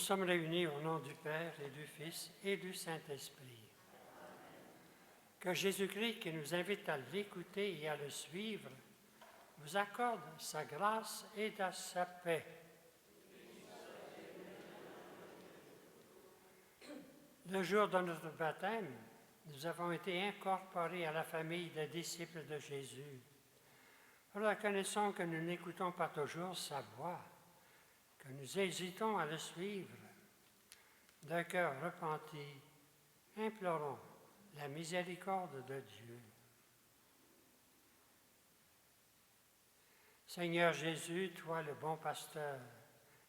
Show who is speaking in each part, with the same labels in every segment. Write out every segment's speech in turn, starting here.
Speaker 1: sommes réunis au nom du Père et du Fils et du Saint-Esprit. Que Jésus-Christ, qui nous invite à l'écouter et à le suivre, vous accorde sa grâce et sa paix. Le jour de notre baptême, nous avons été incorporés à la famille des disciples de Jésus. Reconnaissons que nous n'écoutons pas toujours sa voix, que nous hésitons à le suivre. D'un cœur repenti, implorons la miséricorde de Dieu. Seigneur Jésus, toi le bon pasteur,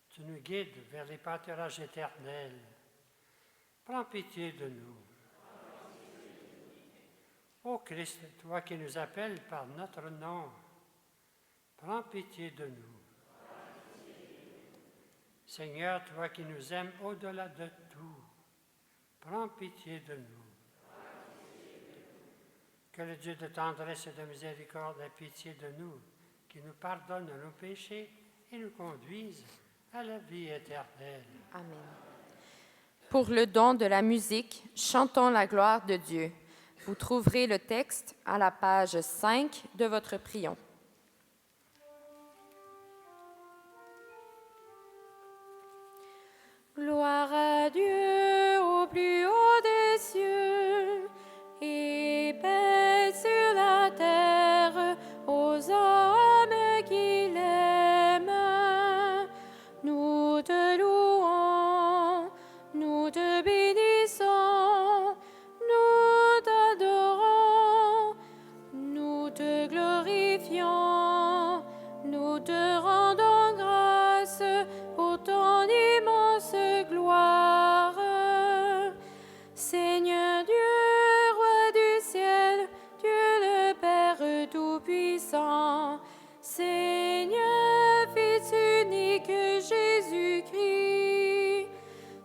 Speaker 1: tu nous guides vers les pâturages éternels. Prends pitié de nous. Ô Christ, toi qui nous appelles par notre nom, prends pitié de nous. Seigneur, toi qui nous aimes au-delà de tout, prends pitié de nous. Que le Dieu de tendresse et de miséricorde ait pitié de nous, qui nous pardonne nos péchés et nous conduise à la vie éternelle.
Speaker 2: Amen. Pour le don de la musique, chantons la gloire de Dieu. Vous trouverez le texte à la page 5 de votre prion. Gloire à Dieu au plus haut des cieux et paix sur la terre aux hommes qui l'aiment. Nous te louons, nous te bénissons, nous t'adorons, nous te glorifions, nous te rendons grâce pour ton immense gloire. Seigneur Dieu, roi du ciel, Dieu le Père tout-puissant, Seigneur, Fils unique Jésus-Christ,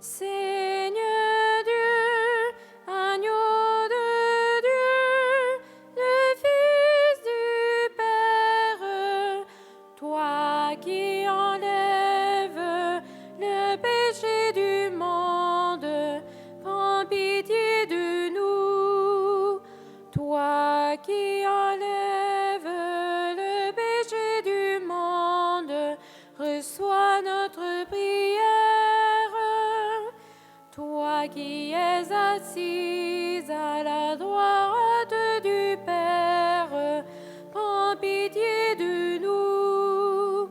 Speaker 2: Seigneur Dieu, agneau de Dieu, le Fils du Père, toi qui enlèves le péché du monde, prends pitié de nous. Toi qui enlèves le péché du monde, reçois notre prière. Toi qui es assise à la droite du Père, prends pitié de nous.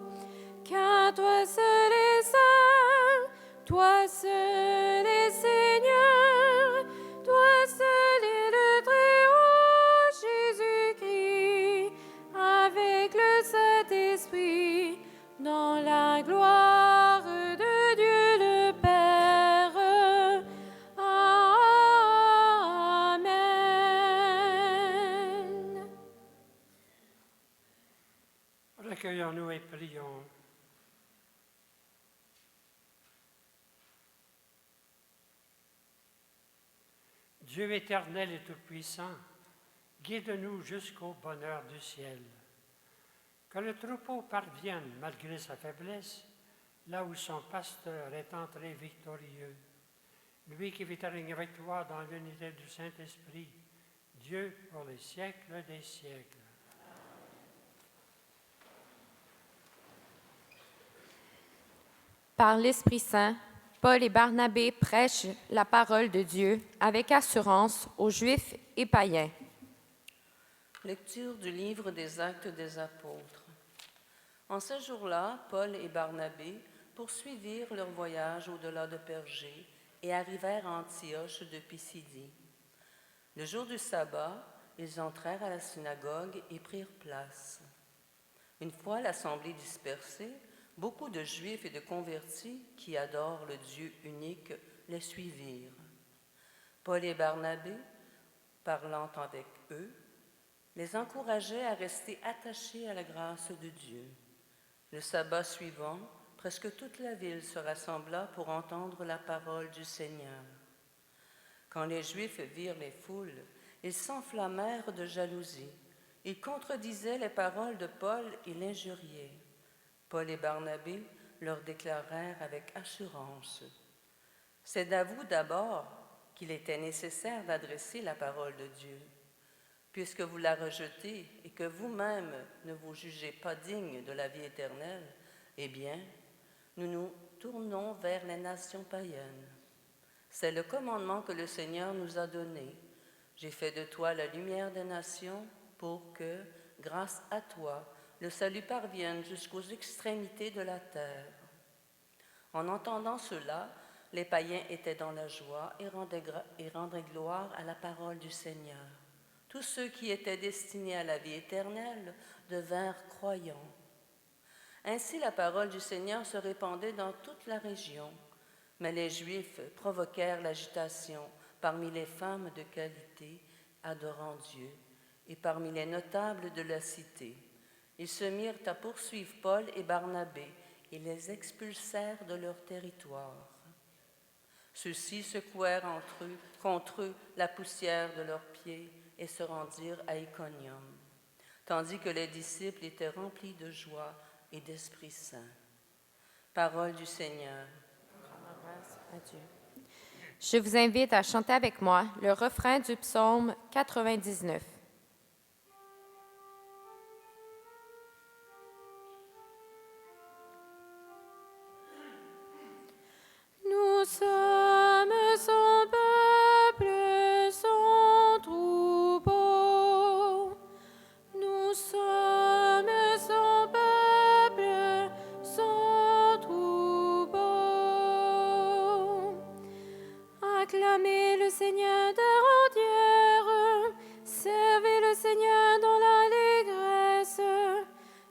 Speaker 2: Car toi seul est saint, toi seul est Seigneur, toi seul est le Très-Haut Jésus-Christ, avec le Saint-Esprit, dans la gloire de Dieu le Père. Amen.
Speaker 1: Recueillons-nous et prions. Dieu éternel et tout-puissant, guide-nous jusqu'au bonheur du ciel. Que le troupeau parvienne, malgré sa faiblesse, là où son pasteur est entré victorieux. Lui qui vit et règne avec toi dans l'unité du Saint-Esprit, Dieu pour les siècles des siècles.
Speaker 2: Par l'Esprit Saint, Paul et Barnabé prêchent la parole de Dieu avec assurance aux Juifs et païens.
Speaker 3: Lecture du livre des Actes des Apôtres. En ce jour-là, Paul et Barnabé poursuivirent leur voyage au-delà de Pergée et arrivèrent à Antioche de Pisidie. Le jour du sabbat, ils entrèrent à la synagogue et prirent place. Une fois l'assemblée dispersée, beaucoup de Juifs et de convertis qui adorent le Dieu unique les suivirent. Paul et Barnabé, parlant avec eux, les encourageaient à rester attachés à la grâce de Dieu. Le sabbat suivant, presque toute la ville se rassembla pour entendre la parole du Seigneur. Quand les Juifs virent les foules, ils s'enflammèrent de jalousie. Ils contredisaient les paroles de Paul et l'injuriaient. Paul et Barnabé leur déclarèrent avec assurance: C'est à vous d'abord qu'il était nécessaire d'adresser la parole de Dieu. Puisque vous la rejetez et que vous-même ne vous jugez pas digne de la vie éternelle, eh bien, nous nous tournons vers les nations païennes. C'est le commandement que le Seigneur nous a donné. J'ai fait de toi la lumière des nations pour que, grâce à toi, le salut parvienne jusqu'aux extrémités de la terre. En entendant cela, les païens étaient dans la joie et rendaient gloire à la parole du Seigneur. Tous ceux qui étaient destinés à la vie éternelle devinrent croyants. Ainsi la parole du Seigneur se répandait dans toute la région, mais les Juifs provoquèrent l'agitation parmi les femmes de qualité adorant Dieu et parmi les notables de la cité. Ils se mirent à poursuivre Paul et Barnabé et les expulsèrent de leur territoire. Ceux-ci secouèrent contre eux la poussière de leurs pieds et se rendirent à Iconium, tandis que les disciples étaient remplis de joie et d'Esprit Saint. Parole du Seigneur.
Speaker 2: Grâce à Dieu. Je vous invite à chanter avec moi le refrain du psaume 99. Nous sommes son peuple, son troupeau. Nous sommes son peuple, son troupeau. Acclamez le Seigneur terre entière, servez le Seigneur dans l'allégresse.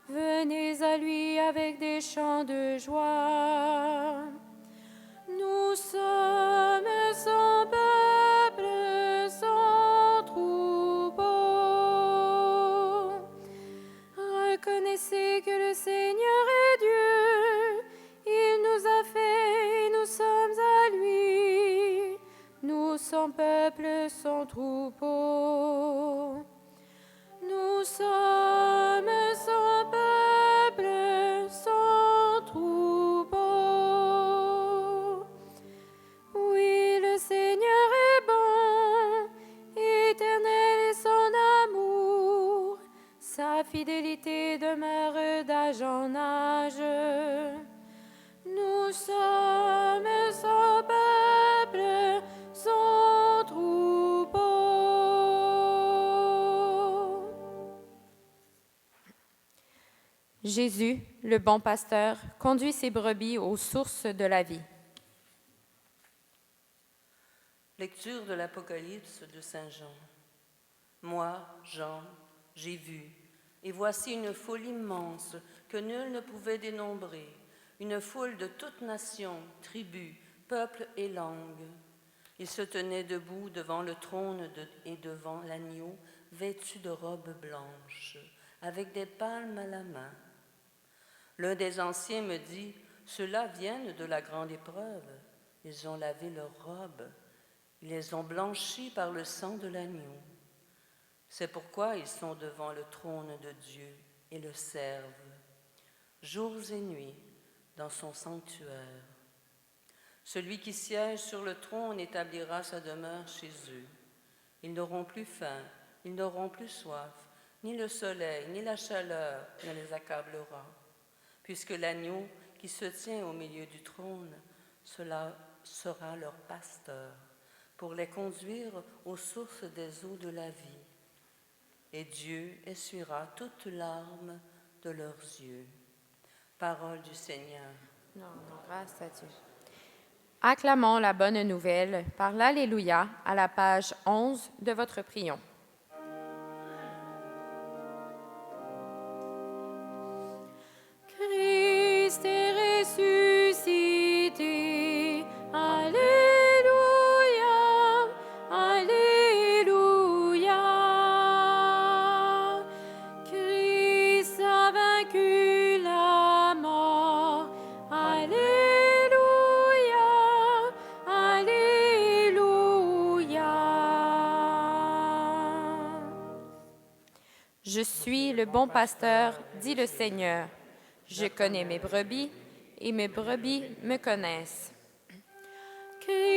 Speaker 2: Venez à lui avec des chants de joie. Nous sommes son peuple, son troupeau. Reconnaissez que le Seigneur est Dieu. Il nous a fait et nous sommes à lui. Nous, son peuple, son troupeau. Nous sommes son peuple, son troupeau. Oui, le Seigneur est bon, éternel est son amour, sa fidélité demeure d'âge en âge. Nous sommes son peuple, son troupeau. Jésus, le bon pasteur, conduit ses brebis aux sources de la vie.
Speaker 3: Lecture de l'Apocalypse de Saint Jean. Moi, Jean, j'ai vu, et voici une foule immense que nul ne pouvait dénombrer, une foule de toutes nations, tribus, peuples et langues. Ils se tenaient debout devant le trône et devant l'agneau, vêtus de robes blanches, avec des palmes à la main. L'un des anciens me dit, « Ceux-là viennent de la grande épreuve. Ils ont lavé leurs robes. Ils les ont blanchies par le sang de l'agneau. C'est pourquoi ils sont devant le trône de Dieu et le servent, jours et nuits, dans son sanctuaire. Celui qui siège sur le trône établira sa demeure chez eux. Ils n'auront plus faim, ils n'auront plus soif, ni le soleil, ni la chaleur ne les accablera, puisque l'agneau qui se tient au milieu du trône, cela sera leur pasteur, pour les conduire aux sources des eaux de la vie. Et Dieu essuiera toute larme de leurs yeux. Parole du Seigneur.
Speaker 2: Non, grâce à Dieu. Acclamons la bonne nouvelle par l'Alléluia à la page 11 de votre prion. Christ est ressuscité. Alléluia, Alléluia. Christ a vaincu la mort. Alléluia, Alléluia. Je suis le bon pasteur, dit le Seigneur. Je connais mes brebis et mes brebis me connaissent. Christ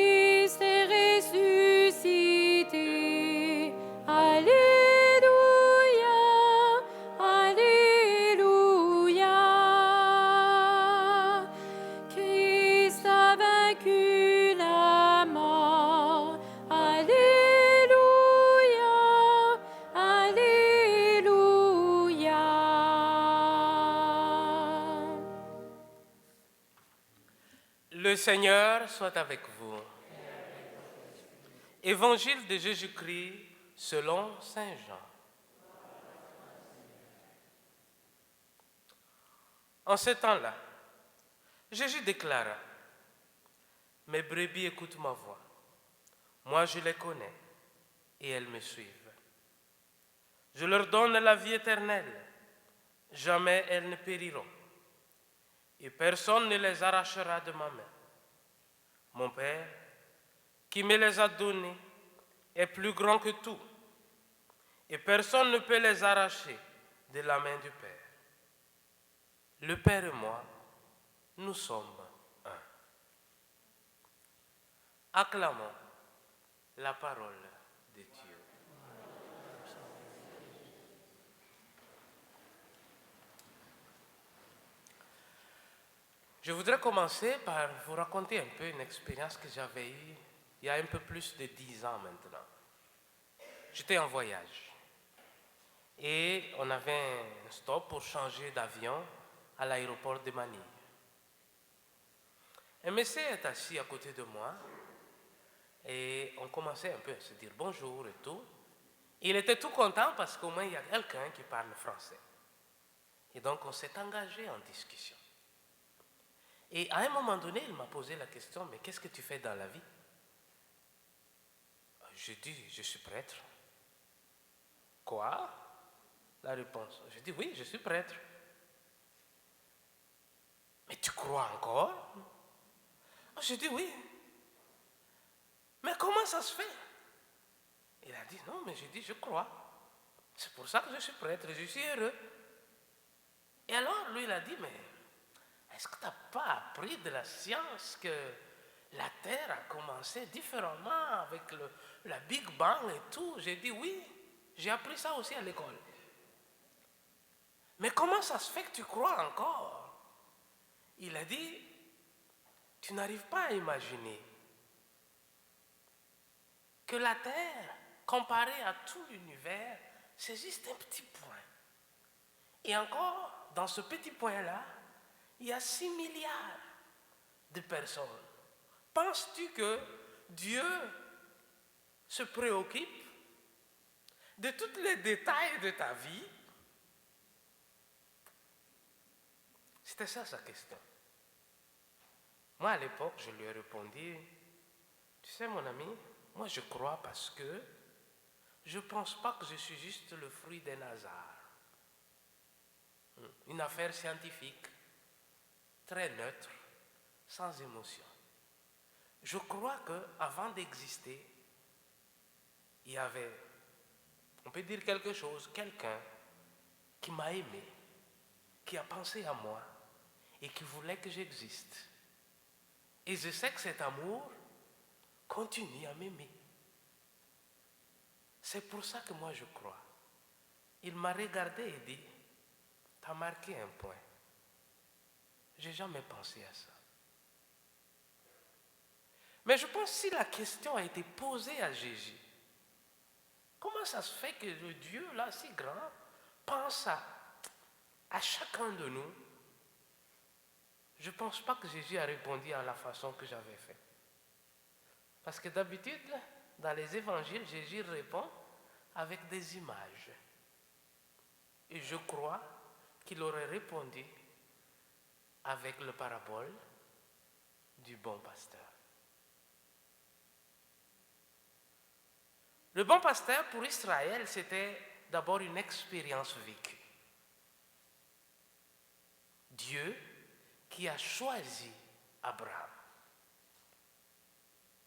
Speaker 4: Le Seigneur soit avec vous. Évangile de Jésus-Christ selon Saint Jean. En ce temps-là, Jésus déclara, « Mes brebis écoutent ma voix. Moi, je les connais et elles me suivent. Je leur donne la vie éternelle. Jamais elles ne périront. Et personne ne les arrachera de ma main. Mon Père, qui me les a donnés, est plus grand que tout. Et personne ne peut les arracher de la main du Père. Le Père et moi, nous sommes un. » Acclamons la parole de Dieu. Je voudrais commencer par vous raconter un peu une expérience que j'avais eue il y a un peu plus de 10 ans maintenant. J'étais en voyage et on avait un stop pour changer d'avion à l'aéroport de Manille. Un monsieur est assis à côté de moi et on commençait un peu à se dire bonjour et tout. Il était tout content parce qu'au moins il y a quelqu'un qui parle français. Et donc on s'est engagé en discussion. Et à un moment donné, il m'a posé la question, mais qu'est-ce que tu fais dans la vie? J'ai dit, je suis prêtre. Quoi? La réponse. J'ai dit, oui, je suis prêtre. Mais tu crois encore? J'ai dit, oui. Mais comment ça se fait? Il a dit, non, mais j'ai dit, je crois. C'est pour ça que je suis prêtre, je suis heureux. Et alors, lui, il a dit, mais est-ce que tu n'as pas appris de la science que la Terre a commencé différemment avec la Big Bang et tout? J'ai dit, oui, j'ai appris ça aussi à l'école. Mais comment ça se fait que tu crois encore? Il a dit, tu n'arrives pas à imaginer que la Terre, comparée à tout l'univers, c'est juste un petit point. Et encore, dans ce petit point-là, il y a 6 milliards de personnes. Penses-tu que Dieu se préoccupe de tous les détails de ta vie? C'était ça sa question. Moi, à l'époque, je lui ai répondu, tu sais mon ami, moi je crois parce que je ne pense pas que je suis juste le fruit d'un hasard. Une affaire scientifique, très neutre, sans émotion. Je crois qu'avant d'exister, il y avait, on peut dire quelque chose, quelqu'un qui m'a aimé, qui a pensé à moi et qui voulait que j'existe. Et je sais que cet amour continue à m'aimer. C'est pour ça que moi je crois. Il m'a regardé et dit, tu as marqué un point. J'ai jamais pensé à ça. Mais je pense que si la question a été posée à Jésus, comment ça se fait que le Dieu là si grand pense à chacun de nous? Je ne pense pas que Jésus a répondu à la façon que j'avais fait. Parce que d'habitude, dans les évangiles, Jésus répond avec des images. Et je crois qu'il aurait répondu avec le parabole du bon pasteur. Le bon pasteur pour Israël, c'était d'abord une expérience vécue. Dieu qui a choisi Abraham.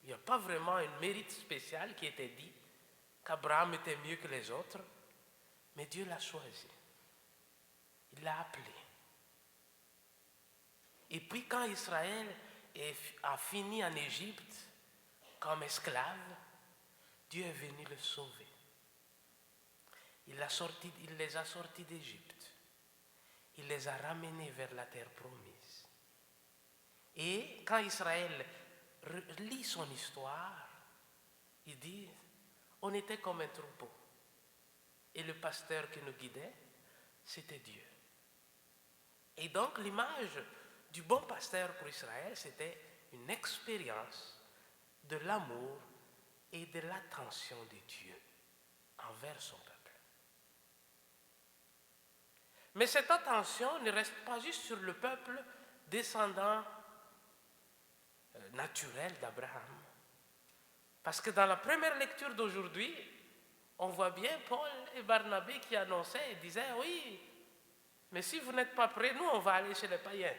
Speaker 4: Il n'y a pas vraiment un mérite spécial qui était dit qu'Abraham était mieux que les autres, mais Dieu l'a choisi. Il l'a appelé. Et puis quand Israël a fini en Égypte comme esclave, Dieu est venu le sauver. Il les a sortis d'Égypte. Il les a ramenés vers la terre promise. Et quand Israël lit son histoire, il dit, on était comme un troupeau. Et le pasteur qui nous guidait, c'était Dieu. Et donc l'image du bon pasteur pour Israël, c'était une expérience de l'amour et de l'attention de Dieu envers son peuple. Mais cette attention ne reste pas juste sur le peuple descendant naturel d'Abraham. Parce que dans la première lecture d'aujourd'hui, on voit bien Paul et Barnabé qui annonçaient et disaient, oui, mais si vous n'êtes pas prêts, nous, on va aller chez les païens.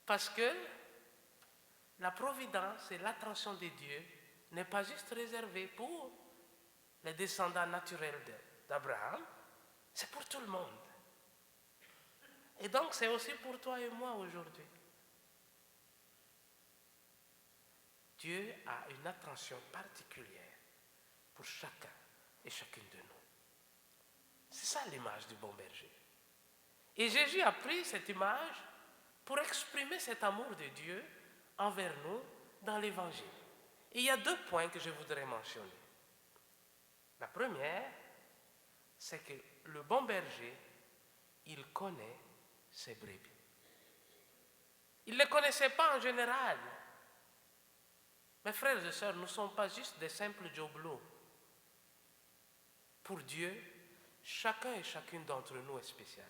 Speaker 4: Parce que la providence et l'attention de Dieu n'est pas juste réservée pour les descendants naturels d'Abraham, c'est pour tout le monde. Et donc, c'est aussi pour toi et moi aujourd'hui. Dieu a une attention particulière pour chacun et chacune de nous. C'est ça l'image du bon berger. Et Jésus a pris cette image pour exprimer cet amour de Dieu envers nous dans l'Évangile. Et il y a 2 points que je voudrais mentionner. La première, c'est que le bon berger, il connaît ses brebis. Il ne les connaissait pas en général. Mes frères et sœurs, nous ne sommes pas juste des simples jobelots. Pour Dieu, chacun et chacune d'entre nous est spécial.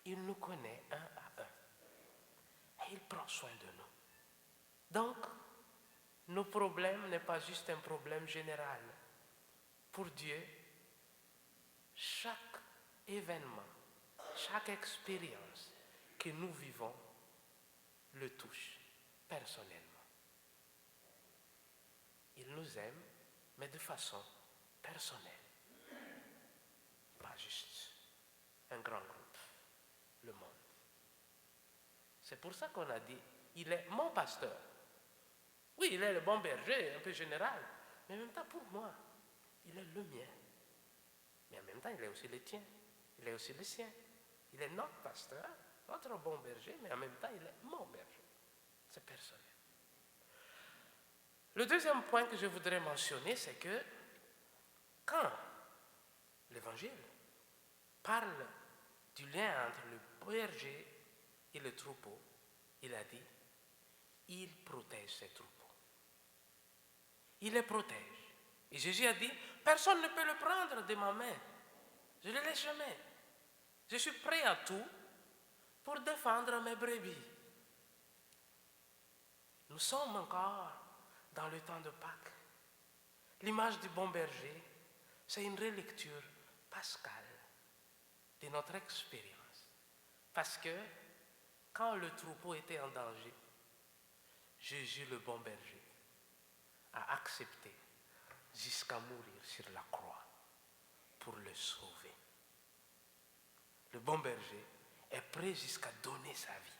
Speaker 4: Il nous connaît un à un. Et il prend soin de nous. Donc, nos problèmes n'est pas juste un problème général. Pour Dieu, chaque événement, chaque expérience que nous vivons le touche personnellement. Il nous aime, mais de façon personnelle. Pas juste un grand groupe, le monde. C'est pour ça qu'on a dit, il est mon pasteur. Oui, il est le bon berger, un peu général, mais en même temps pour moi, il est le mien. Mais en même temps, il est aussi le tien, il est aussi le sien. Il est notre pasteur, notre bon berger, mais en même temps, il est mon berger. C'est personnel. Le deuxième point que je voudrais mentionner, c'est que quand l'Évangile parle du lien entre le berger et le troupeau, il a dit, il protège ses troupeaux. Il les protège. Et Jésus a dit, personne ne peut le prendre de ma main. Je ne le laisse jamais. Je suis prêt à tout pour défendre mes brebis. Nous sommes encore dans le temps de Pâques. L'image du bon berger, c'est une relecture pascale de notre expérience. Parce que quand le troupeau était en danger, Jésus, le bon berger, a accepté jusqu'à mourir sur la croix pour le sauver. Le bon berger est prêt jusqu'à donner sa vie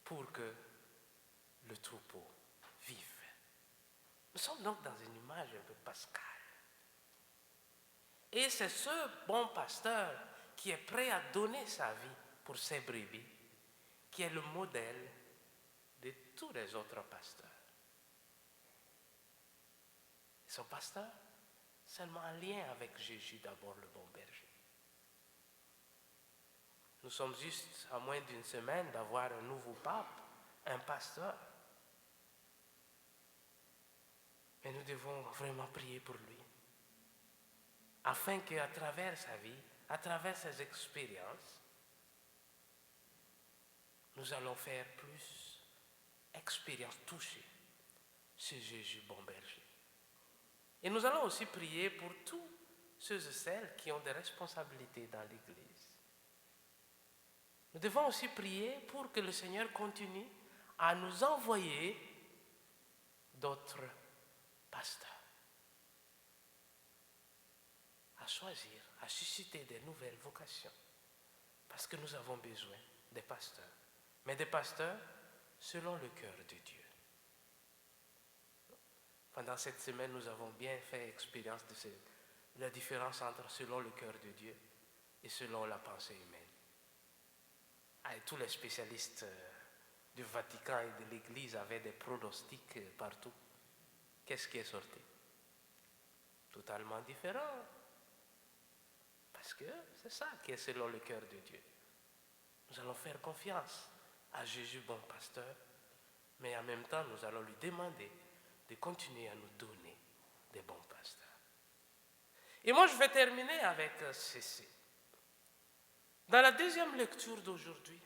Speaker 4: pour que le troupeau vive. Nous sommes donc dans une image un peu pascale. Et c'est ce bon pasteur qui est prêt à donner sa vie pour ses brebis, qui est le modèle de tous les autres pasteurs. Ils sont pasteurs seulement en lien avec Jésus, d'abord le bon berger. Nous sommes juste à moins d'une semaine d'avoir un nouveau pape, un pasteur. Mais nous devons vraiment prier pour lui, afin qu'à travers sa vie, à travers ses expériences, nous allons faire plus expérience, toucher ce Jésus bon berger. Et nous allons aussi prier pour tous ceux et celles qui ont des responsabilités dans l'Église. Nous devons aussi prier pour que le Seigneur continue à nous envoyer d'autres pasteurs, à choisir, à susciter de nouvelles vocations, parce que nous avons besoin des pasteurs, mais des pasteurs selon le cœur de Dieu. Pendant cette semaine, nous avons bien fait expérience de la différence entre selon le cœur de Dieu et selon la pensée humaine. Et tous les spécialistes du Vatican et de l'Église avaient des pronostics partout. Qu'est-ce qui est sorti? Totalement différent. Parce que c'est ça qui est selon le cœur de Dieu. Nous allons faire confiance à Jésus, bon pasteur, mais en même temps, nous allons lui demander de continuer à nous donner des bons pasteurs. Et moi, je vais terminer avec ceci. Dans la deuxième lecture d'aujourd'hui,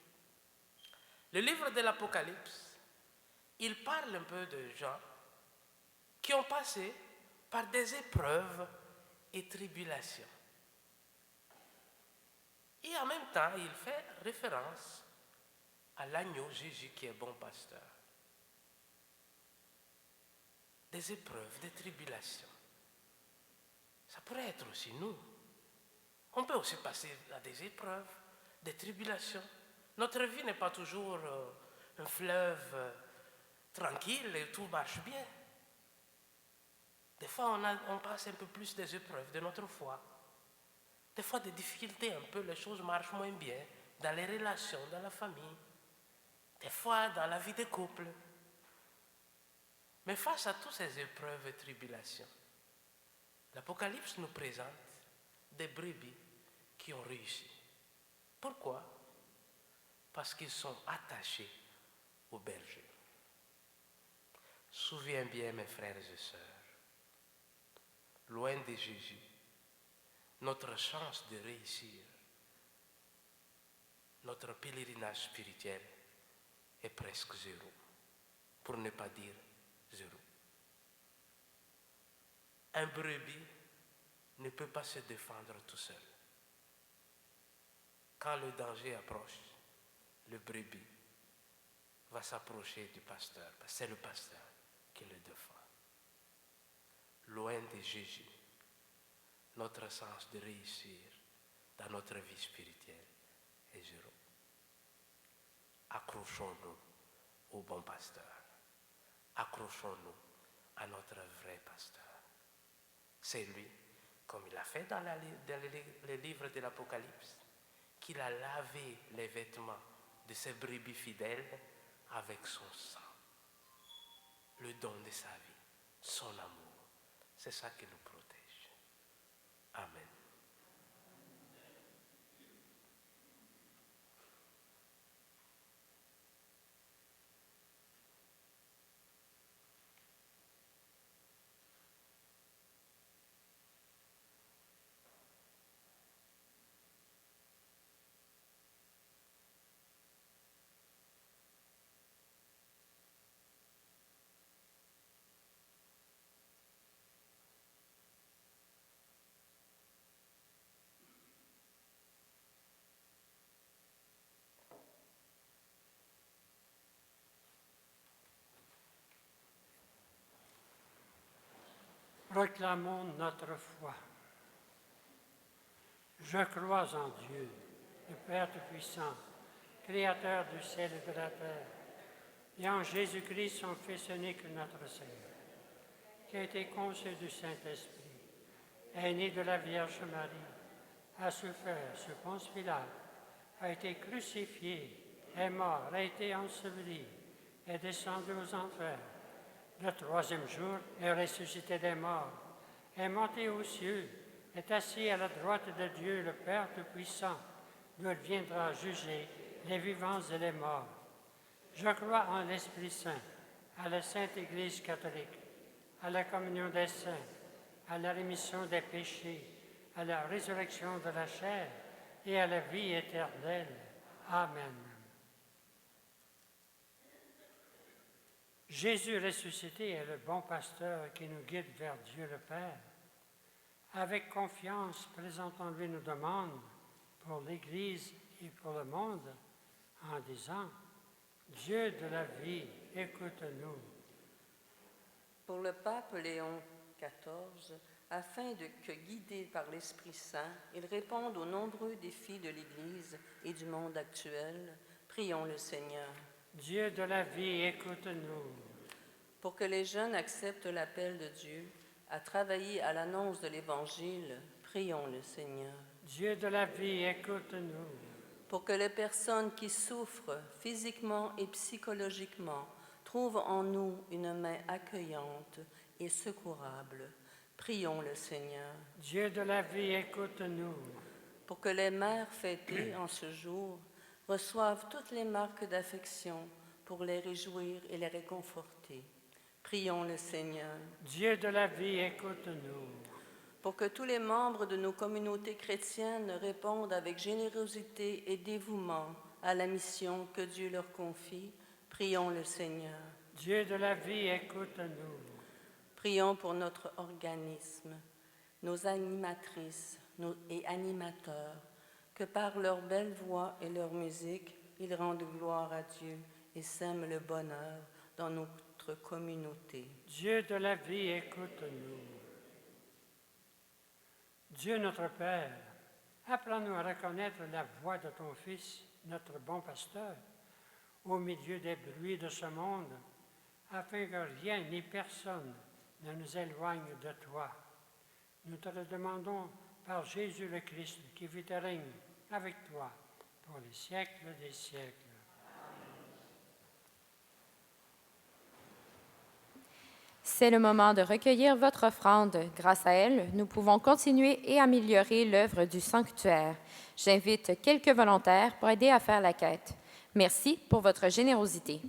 Speaker 4: le livre de l'Apocalypse, il parle un peu de gens qui ont passé par des épreuves et tribulations. Et en même temps, il fait référence à l'agneau Jésus qui est bon pasteur. Des épreuves, des tribulations. Ça pourrait être aussi nous. On peut aussi passer à des épreuves, des tribulations. Notre vie n'est pas toujours un fleuve tranquille et tout marche bien. Des fois, on passe un peu plus des épreuves de notre foi. Des fois, des difficultés, un peu, les choses marchent moins bien dans les relations, dans la famille. Des fois, dans la vie des couples. Mais face à toutes ces épreuves et tribulations, l'Apocalypse nous présente des brebis qui ont réussi. Pourquoi? Parce qu'ils sont attachés au berger. Souviens bien, mes frères et sœurs, loin de Jésus, notre chance de réussir, notre pèlerinage spirituel est presque zéro, pour ne pas dire zéro. Un brebis ne peut pas se défendre tout seul. Quand le danger approche, le brebis va s'approcher du pasteur, parce que c'est le pasteur qui le défend. Loin de Jésus, notre sens de réussir dans notre vie spirituelle est zéro. Accrochons-nous au bon pasteur. Accrochons-nous à notre vrai pasteur. C'est lui, comme il a fait dans le livre de l'Apocalypse, qu'il a lavé les vêtements de ses brebis fidèles avec son sang. Le don de sa vie, son amour. C'est ça qui nous protège. Amen.
Speaker 1: Proclamons notre foi. Je crois en Dieu, le Père Tout-Puissant, Créateur du ciel et de la terre, et en Jésus-Christ, son Fils unique, notre Seigneur, qui a été conçu du Saint-Esprit, est né de la Vierge Marie, a souffert sous Ponce Pilate, a été crucifié, est mort, a été enseveli, est descendu aux enfers. Le troisième jour est ressuscité des morts, est monté aux cieux, est assis à la droite de Dieu, le Père Tout-Puissant, d'où il viendra juger les vivants et les morts. Je crois en l'Esprit Saint, à la Sainte Église catholique, à la communion des saints, à la rémission des péchés, à la résurrection de la chair et à la vie éternelle. Amen. Jésus ressuscité est le bon pasteur qui nous guide vers Dieu le Père. Avec confiance, présentons-lui nos demandes pour l'Église et pour le monde en disant « Dieu de la vie, écoute-nous. »
Speaker 3: Pour le pape Léon XIV, afin que, guidé par l'Esprit Saint, il réponde aux nombreux défis de l'Église et du monde actuel, prions le Seigneur.
Speaker 1: Dieu de la vie, écoute-nous.
Speaker 3: Pour que les jeunes acceptent l'appel de Dieu à travailler à l'annonce de l'Évangile, prions le Seigneur.
Speaker 1: Dieu de la vie, écoute-nous.
Speaker 3: Pour que les personnes qui souffrent physiquement et psychologiquement trouvent en nous une main accueillante et secourable, prions le Seigneur.
Speaker 1: Dieu de la vie, écoute-nous.
Speaker 3: Pour que les mères fêtées en ce jour reçoivent toutes les marques d'affection pour les réjouir et les réconforter. Prions le Seigneur.
Speaker 1: Dieu de la vie, écoute-nous.
Speaker 3: Pour que tous les membres de nos communautés chrétiennes répondent avec générosité et dévouement à la mission que Dieu leur confie, prions le Seigneur.
Speaker 1: Dieu de la vie, écoute-nous.
Speaker 3: Prions pour notre organisme, nos animatrices et animateurs, que par leur belle voix et leur musique, ils rendent gloire à Dieu et sèment le bonheur dans notre communauté.
Speaker 1: Dieu de la vie, écoute-nous. Dieu notre Père, apprends-nous à reconnaître la voix de ton Fils, notre bon pasteur, au milieu des bruits de ce monde, afin que rien ni personne ne nous éloigne de toi. Nous te le demandons par Jésus le Christ, qui vit et règne avec toi pour les siècles des siècles.
Speaker 2: C'est le moment de recueillir votre offrande. Grâce à elle, nous pouvons continuer et améliorer l'œuvre du sanctuaire. J'invite quelques volontaires pour aider à faire la quête. Merci pour votre générosité.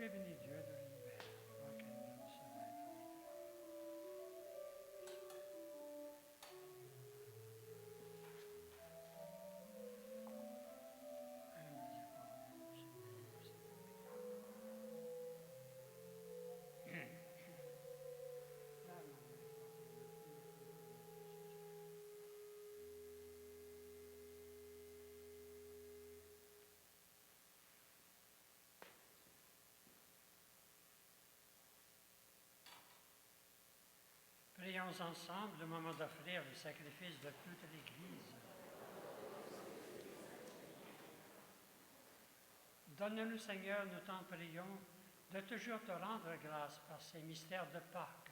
Speaker 1: Tu es béni, Dieu de l'univers, toi qui nous seras Prions ensemble le moment d'offrir le sacrifice de toute l'Église. Donne-nous, Seigneur, nous t'en prions, de toujours te rendre grâce par ces mystères de Pâques,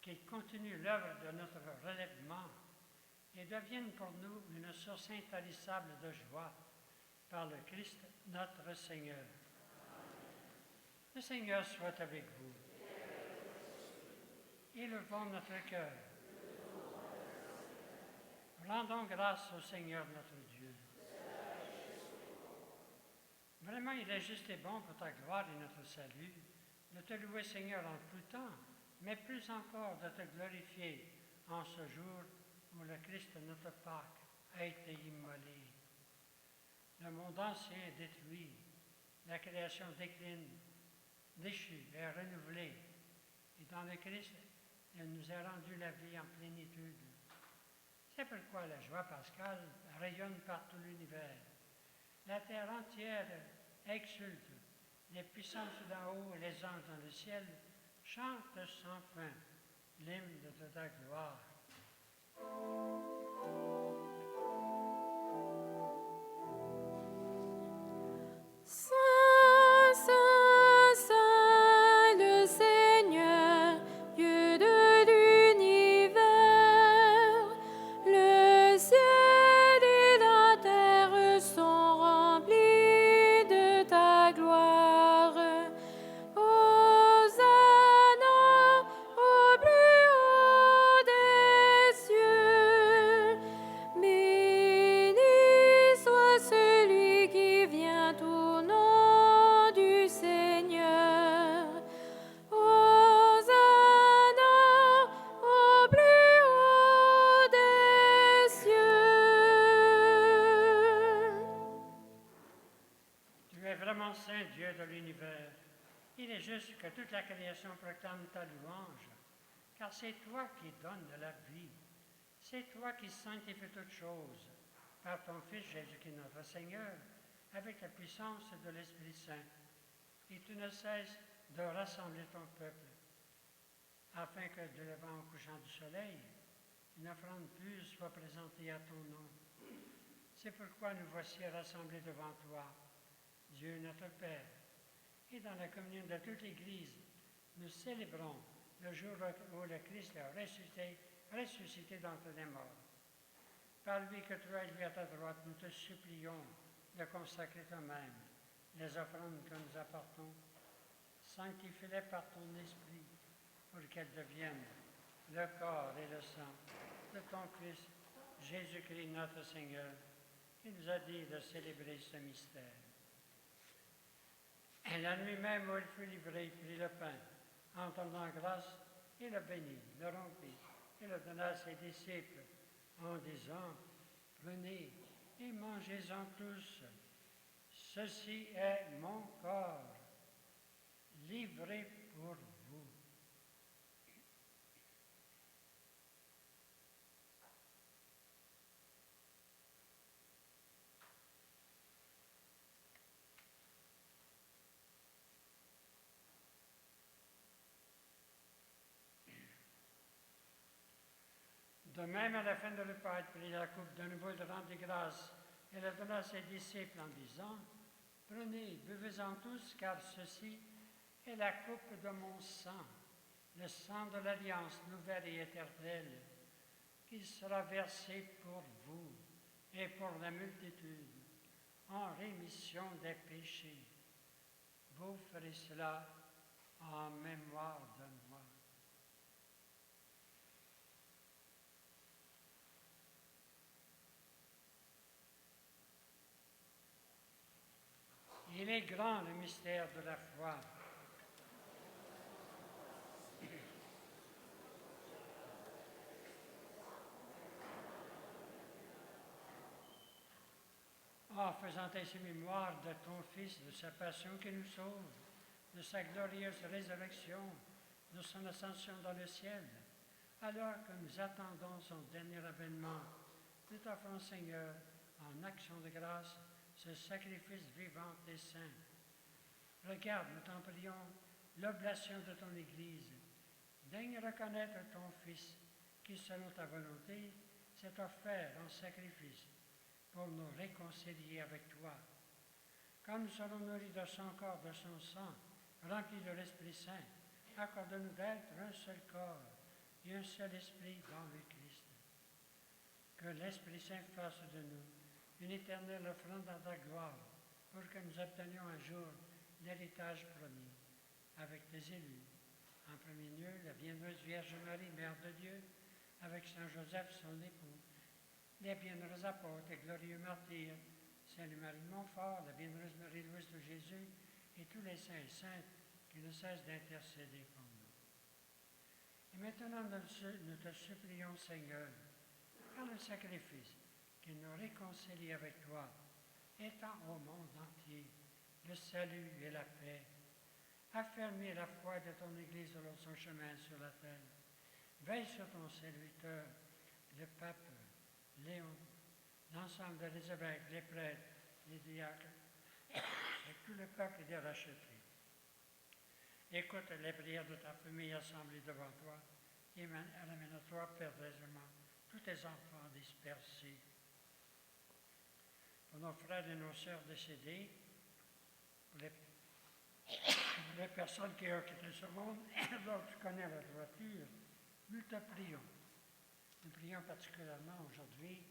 Speaker 1: qu'ils continuent l'œuvre de notre relèvement et deviennent pour nous une source intarissable de joie par le Christ notre Seigneur. Le Seigneur soit avec vous. Élevons notre cœur. Rendons grâce au Seigneur notre Dieu. Vraiment, il est juste et bon pour ta gloire et notre salut de te louer, Seigneur, en tout temps, mais plus encore de te glorifier en ce jour où le Christ, notre Pâque, a été immolé. Le monde ancien est détruit, la création décline, déchue et renouvelée, et dans le Christ, il nous a rendu la vie en plénitude. C'est pourquoi la joie pascale rayonne par tout l'univers. La terre entière exulte, les puissances d'en haut et les anges dans le ciel chantent sans fin l'hymne de ta gloire.
Speaker 2: Saint, Saint, Saint, le Seigneur, Dieu de l'univers, le ciel et la terre sont remplis de ta gloire. Hosanna au plus haut des cieux. Béni soit celui qui vient au nom du Seigneur. Hosanna au plus haut des cieux.
Speaker 1: Tu es vraiment saint, Dieu de l'univers. Il est juste que toute la création proclame ta louange, car c'est toi qui donnes la vie. C'est toi qui sanctifies toutes choses par ton Fils Jésus-Christ notre Seigneur, avec la puissance de l'Esprit Saint. Et tu ne cesses de rassembler ton peuple, afin que de levant au couchant du soleil, une offrande pure soit présentée à ton nom. C'est pourquoi nous voici rassemblés devant toi, Dieu notre Père. Et dans la communion de toute l'Église, nous célébrons le jour où le Christ a ressuscité d'entre les morts. Par lui que tu as élevé à ta droite, nous te supplions de consacrer toi-même les offrandes que nous apportons. Sanctifie-les par ton esprit pour qu'elles deviennent le corps et le sang de ton Fils, Jésus-Christ notre Seigneur, qui nous a dit de célébrer ce mystère. Et la nuit même où il fut livré, il prit le pain, en donnant grâce, et le bénit, le rompit, et le donna à ses disciples, en disant, prenez et mangez-en tous. Ceci est mon corps, livré pour vous. De même, à la fin de repas, il prit la coupe de nouveau, il rendit grâce et la donna à ses disciples en disant, prenez, buvez-en tous, car ceci est la coupe de mon sang, le sang de l'alliance nouvelle et éternelle, qui sera versé pour vous et pour la multitude, en rémission des péchés. Vous ferez cela en mémoire de moi. Il est grand le mystère de la foi. En faisant ainsi mémoire de ton Fils, de sa passion qui nous sauve, de sa glorieuse résurrection, de son ascension dans le ciel, alors que nous attendons son dernier avènement, nous t'offrons, Seigneur, en action de grâce, ce sacrifice vivant et saint. Regarde, nous t'en prions, l'oblation de ton Église. Daigne reconnaître ton Fils, qui, selon ta volonté, s'est offert en sacrifice pour nous réconcilier avec toi. Quand nous serons nourris de son corps, de son sang, remplis de l'Esprit Saint, accorde-nous d'être un seul corps et un seul esprit dans le Christ. Que l'Esprit Saint fasse de nous une éternelle offrande dans ta gloire, pour que nous obtenions un jour l'héritage promis avec tes élus, En premier lieu, la bienheureuse Vierge Marie, Mère de Dieu, avec Saint Joseph, son époux, les bienheureux apôtres et glorieux martyrs, Saint Marie de Montfort, la bienheureuse Marie-Louise de Jésus, et tous les saints et saintes qui ne cessent d'intercéder pour nous. Et maintenant, nous te supplions, Seigneur, par le sacrifice qui nous réconcilie avec toi, étend au monde entier le salut et la paix. Affermis la foi de ton Église dans son chemin sur la terre. Veille sur ton serviteur, le pape Léon, l'ensemble des évêques, les prêtres, les diacres, et tout le peuple des rachetés. Écoute les prières de ta famille assemblée devant toi et ramène à toi périlleusement tous tes enfants dispersés. Pour nos frères et nos sœurs décédés, pour les personnes qui ont quitté ce monde, dont tu connais la droiture, nous te prions. Nous prions particulièrement aujourd'hui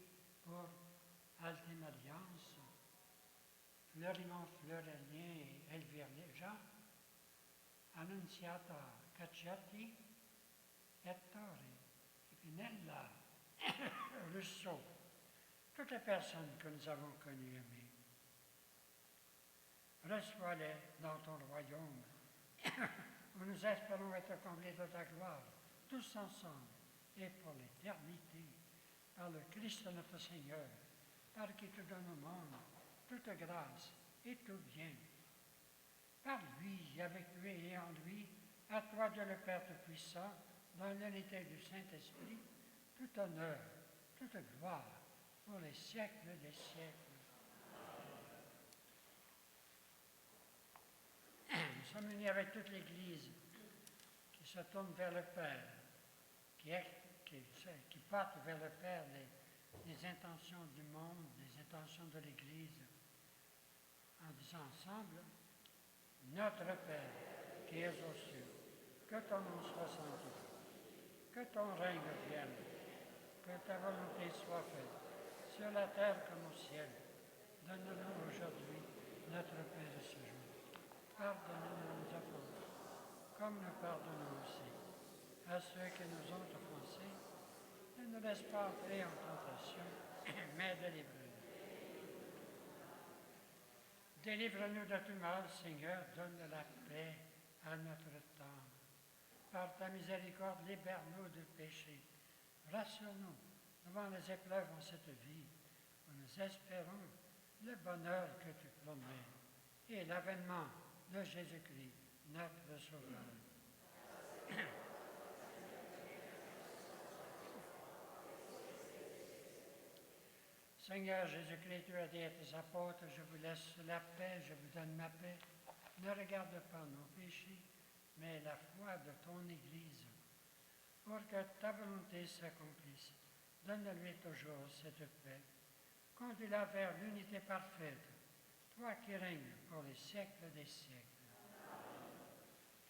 Speaker 1: pour Altine Alliance, Fleurimont Fleurelien et Elvire Jean, Annunziata Cacciati, Ettore, Pinella, Rousseau, toutes les personnes que nous avons connues et aimées. Reçois-les dans ton royaume, où nous espérons être comblés de ta gloire, tous ensemble, et pour l'éternité, par le Christ notre Seigneur, par qui tu donnes au monde toute grâce et tout bien. Par lui, avec lui et en lui, à toi Dieu le Père Tout-Puissant, dans l'unité du Saint-Esprit, tout honneur, toute gloire, pour les siècles des siècles. Nous sommes unis avec toute l'Église qui se tourne vers le Père, qui porte vers le Père les intentions du monde, les intentions de l'Église, en disant ensemble, notre Père qui es aux cieux, que ton nom soit sanctifié, que ton règne vienne, que ta volonté soit faite, sur la terre comme au ciel. Donne-nous aujourd'hui notre pain de ce jour. Pardonne-nous nos offenses, comme nous pardonnons aussi à ceux qui nous ont offensés. Ne nous laisse pas entrer en tentation, mais délivre-nous. Délivre-nous de tout mal, Seigneur, donne la paix à notre temps. Par ta miséricorde, libère-nous du péché. Rassure-nous devant les épreuves en cette vie, où nous espérons le bonheur que tu promets et l'avènement de Jésus-Christ, notre Sauveur. Seigneur Jésus-Christ, tu as dit à tes apôtres, je vous laisse la paix, je vous donne ma paix. Ne regarde pas nos péchés, mais la foi de ton Église. Pour que ta volonté s'accomplisse, donne-lui toujours cette paix. Conduis-la vers l'unité parfaite, toi qui règnes pour les siècles des siècles.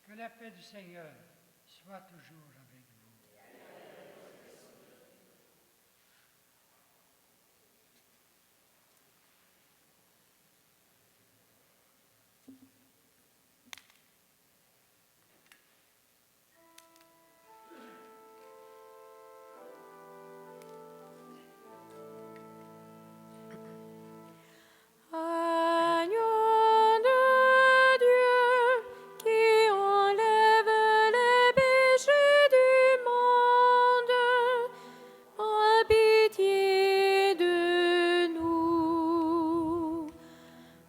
Speaker 1: Que la paix du Seigneur soit toujours avec vous.
Speaker 2: Agneau de Dieu qui enlève les péchés du monde, aie pitié de nous.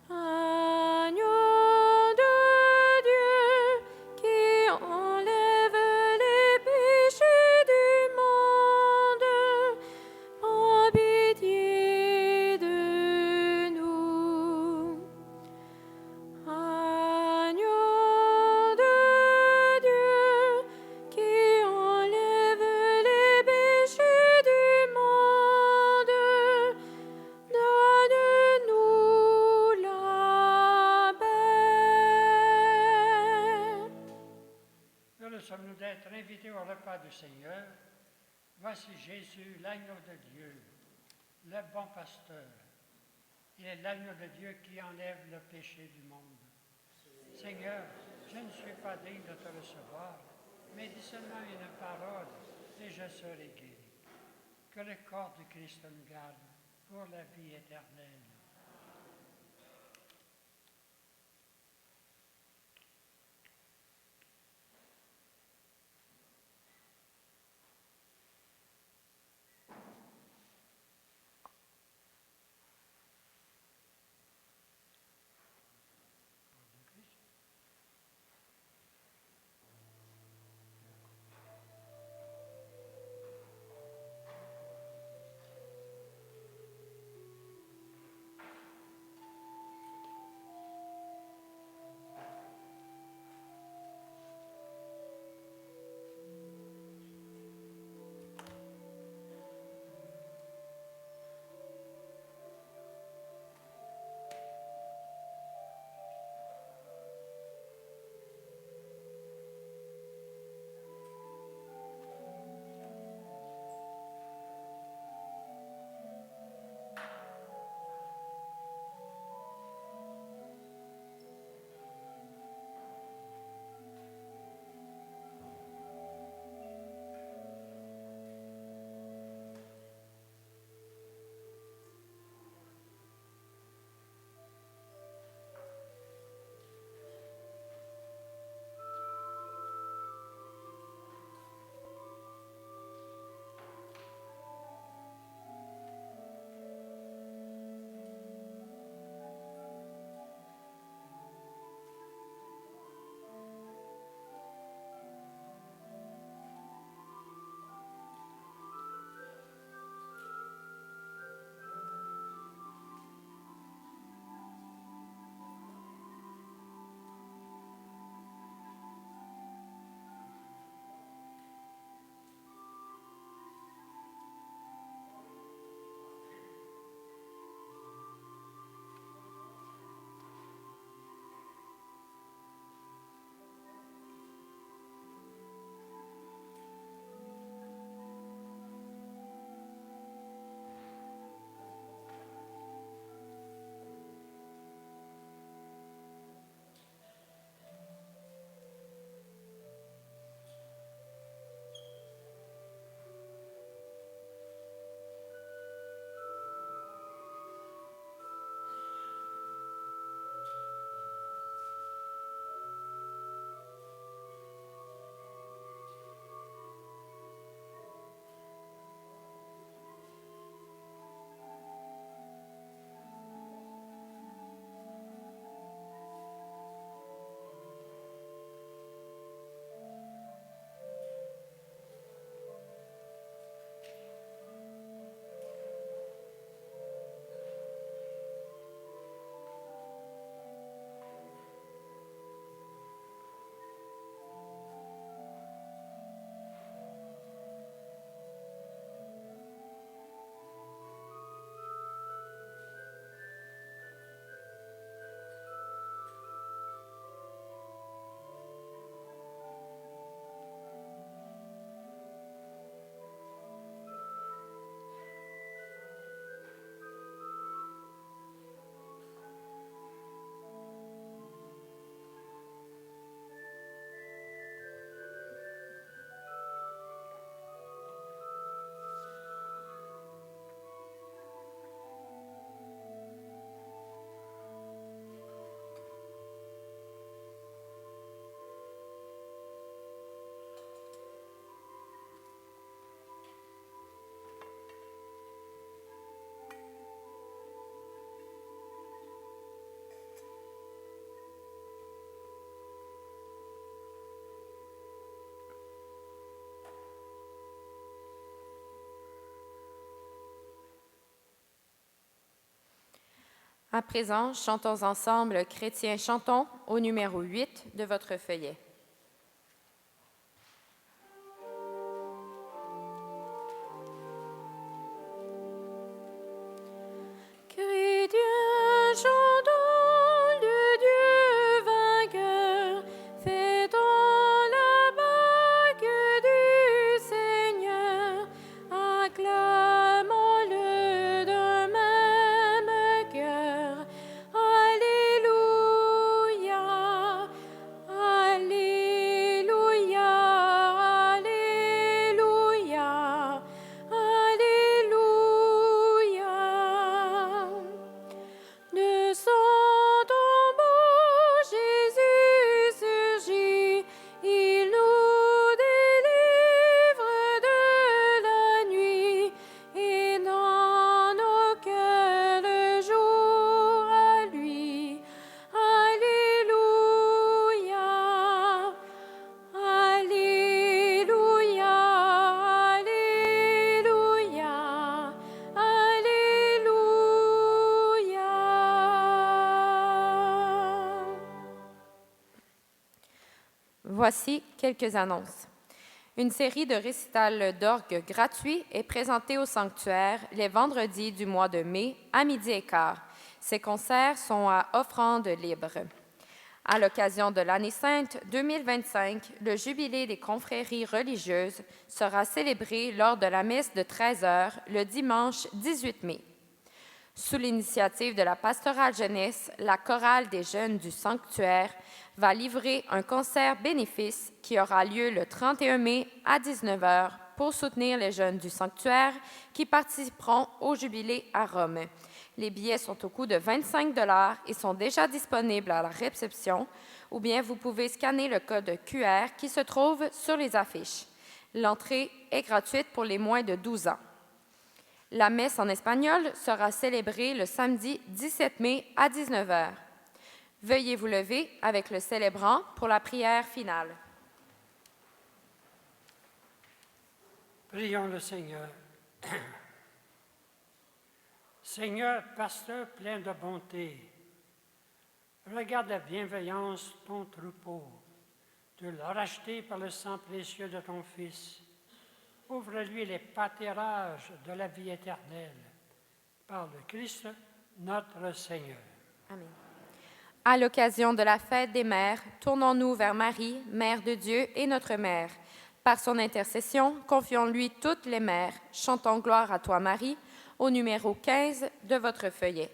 Speaker 2: Agneau de Dieu qui enlève les péchés du monde, aie pitié de nous. Agneau de Dieu qui enlève les péchés du monde, donne-nous la paix.
Speaker 1: Heureux sommes-nous d'être invités au repas du Seigneur. Voici Jésus, l'agneau de Dieu, le bon pasteur. Il est l'agneau de Dieu qui enlève le péché du monde. Seigneur, je ne suis pas digne de te recevoir, mais dis seulement une parole, et je serai guéri. Que le corps de Christ nous garde pour la vie éternelle.
Speaker 2: À présent, chantons ensemble Chrétiens chantons au numéro 8 de votre feuillet. Chrétiens chantons le Dieu vainqueur, fêtons la vague du Seigneur, acclamons-le d'un même cœur. Alléluia, Alléluia. Voici quelques annonces. Une série de récitals d'orgue gratuits est présentée au sanctuaire les vendredis du mois de mai à 12h15. Ces concerts sont à offrande libre. À l'occasion de l'année sainte 2025, le jubilé des confréries religieuses sera célébré lors de la messe de 13h le dimanche 18 mai. Sous l'initiative de la pastorale jeunesse, la chorale des jeunes du sanctuaire va livrer un concert bénéfice qui aura lieu le 31 mai à 19h pour soutenir les jeunes du sanctuaire qui participeront au jubilé à Rome. Les billets sont au coût de 25 $ et sont déjà disponibles à la réception, ou bien vous pouvez scanner le code QR qui se trouve sur les affiches. L'entrée est gratuite pour les moins de 12 ans. La messe en espagnol sera célébrée le samedi 17 mai à 19h. Veuillez vous lever avec le célébrant pour la prière finale.
Speaker 1: Prions le Seigneur. Seigneur, pasteur plein de bonté, regarde la bienveillance de ton troupeau. Tu l'as racheté par le sang précieux de ton Fils. Ouvre-lui les pâturages de la vie éternelle. Par le Christ, notre Seigneur.
Speaker 2: Amen. À l'occasion de la fête des mères, tournons-nous vers Marie, Mère de Dieu et notre Mère. Par son intercession, confions-lui toutes les mères. Chantons gloire à toi, Marie, au numéro 15 de votre feuillet.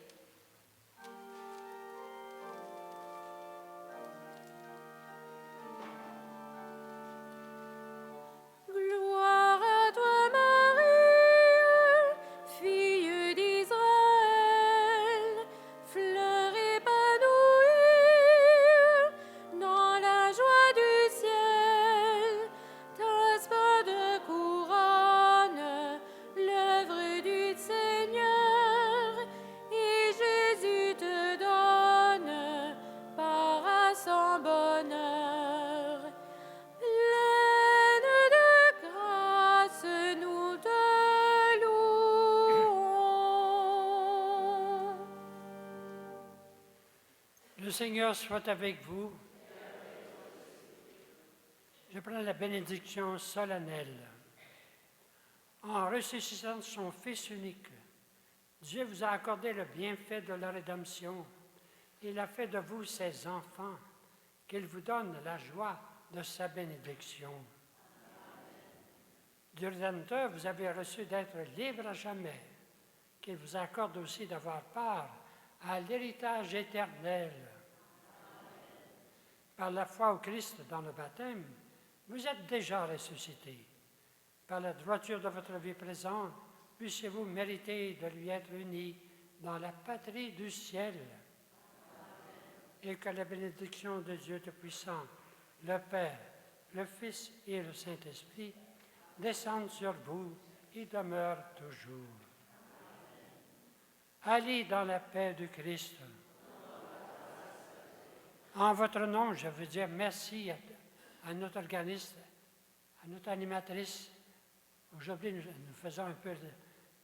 Speaker 1: Le Seigneur soit avec vous. Je prends la bénédiction solennelle. En ressuscitant son Fils unique, Dieu vous a accordé le bienfait de la rédemption. Il a fait de vous ses enfants, qu'il vous donne la joie de sa bénédiction. Du Rédempteur, vous avez reçu d'être libre à jamais, qu'il vous accorde aussi d'avoir part à l'héritage éternel. Par la foi au Christ dans le baptême, vous êtes déjà ressuscités. Par la droiture de votre vie présente, puissiez-vous mériter de lui être unis dans la patrie du ciel. Et que la bénédiction de Dieu Tout-Puissant, le Père, le Fils et le Saint-Esprit descendent sur vous et demeurent toujours. Allez dans la paix du Christ. En votre nom, je veux dire merci à notre organiste, à notre animatrice. Aujourd'hui, nous faisons un peu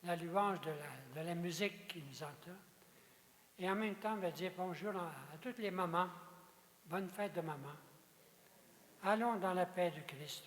Speaker 1: la louange de la musique qui nous entoure. Et en même temps, on va dire bonjour à toutes les mamans. Bonne fête de maman. Allons dans la paix du Christ.